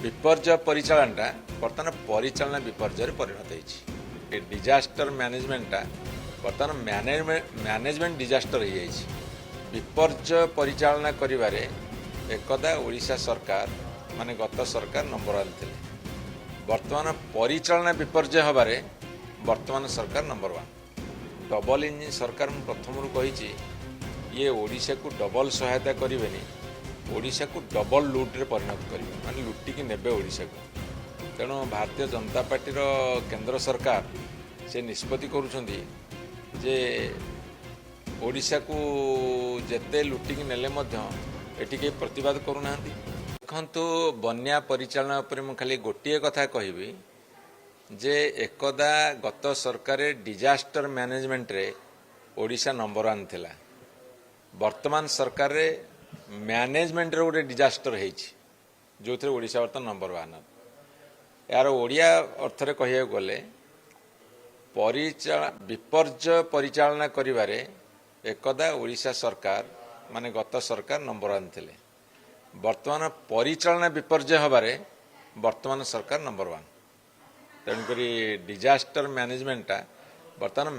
विपर्य परिचालनटा बर्तमान परिचालन विपर्य परिणत होती डिजास्टर मैनेजमेंटा बर्तमान मैनेजमेंट डिजास्टर हो जाए विपर्य परिचालना करिबारे एकदा ओडिशा सरकार माने गत सरकार नंबर वन थे बर्तमान परिचालना विपर्य हबारे वर्तमान सरकार नंबर वन डबल इंजिन सरकार प्रथम कही ये ओडिशा को डबल सहायता करेनि ओडिशा को डबल लुट्रे परिणत करेंगे माने लुटिकी नेबे ओडिशा को तेणु भारतीय जनता पार्टी केंद्र सरकार से निष्पत्ति करुछंदी जे ओडिशा को जेते लुटिकी नेले मध्य एटी के प्रतिवाद करूना देखु बन्या परिचालन पर मु खाली गोटे कथा कहबी जे एकदा गत सरकार डिजास्टर मैनेजमेंट रे ओडिशा नंबर वन थिला वर्तमान सरकार रे मैनेजमेंट रे गोटे डिजास्टर होती जो थे ओडिशा बर्तमान नंबर वन यार ओडिया अर्थरे कहिया गले विपर्य परिचालना करिबारे एकदा ओडिशा सरकार माने गत सरकार नंबर वन थिले वर्तमान परिचालना विपर्य हबारे वर्तमान सरकार नंबर वन तेणुक डिजास्टर मैनेजमेंटा बर्तमान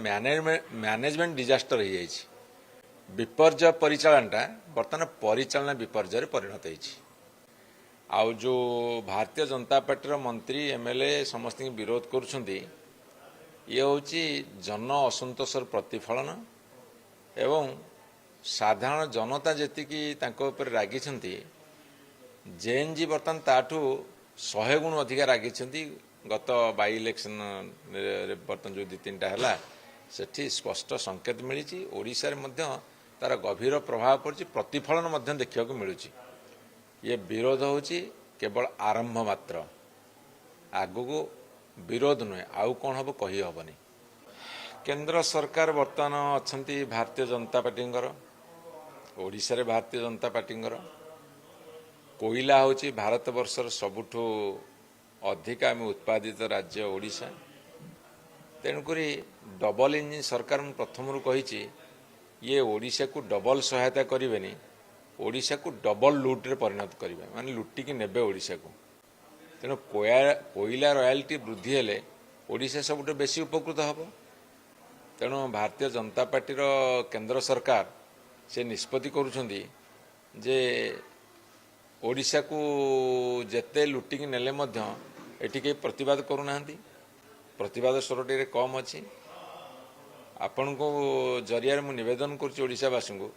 मैनेजमेंट डिजास्टर हो जाए विपर्य परिचालनटा बर्तमान परिचालन विपर्य परिणत होती आउ जो भारतीय जनता पार्टी मंत्री एमएलए समस्त विरोध करुछंती ये हूँ जन असंतोषर प्रतिफलन एवं साधारण जनता जीकी रागी जेएनजी बर्तमान ताठू 100 गुण अधिक रागी गत बाई इलेक्शन बर्तमान जो 2-3टा है सेठी स्पष्ट संकेत मिली ओडिशा तार गभीर प्रभाव पड़ी प्रतिफलन देखा मिलूँ ये विरोध होची केवल आरंभ मात्र आगु को विरोध नुहे आउ कौन हम कही हेनी केंद्र सरकार बर्तमान अच्छा भारतीय जनता पार्टी ओडिशा रे भारतीय जनता पार्टी कोयला होची भारत वर्षर सबुठू अधिक आम उत्पादित राज्य ओडिशा तेणुक डबल इंजिन सरकार प्रथम कही ये ओडिशा को डबल सहायता करेनि ओडिशा को डबल लुट्रे परिणत करेंगे माने लुटिकी नेबे ओडिशा को तेणु कोयला रॉयल्टी वृद्धि हेले ओडिशा सबुठ बेसी उपकृत हम तेणु भारतीय जनता पार्टी केंद्र सरकार से निष्पत्ति करुछंदी जे ओडिशा को जेते लुटिकी नेले मध्य एटी के प्रतिवाद करूना प्रतिवाद स्वर टे कम अच्छी आपण को जरिया मु निवेदन करुशावासी को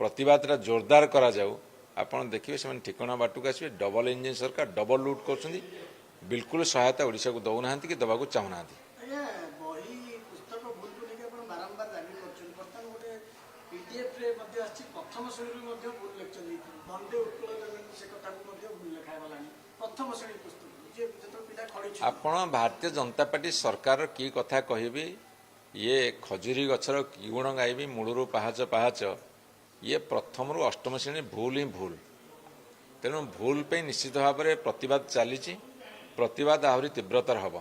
प्रतिवादटा जोरदार करा जाऊ आपण देखिए से ठिकाना बाटू आसवे डबल इंजिन सरकार डबल लुट कर बिल्कुल सहायता ओडिशा को दौना कि दबा चाहूना आपण भारतीय जनता पार्टी सरकार की कथा कहबी ये खजुरी गछर कि गुण गायबी मूलरू पाहाच पाहाच ये प्रथम रु अष्टम श्रेणी भूल ही भूल तेणु भूल पे निश्चित भाव में प्रतिवाद चली प्रतिवाद आहरी तीव्रतर हम।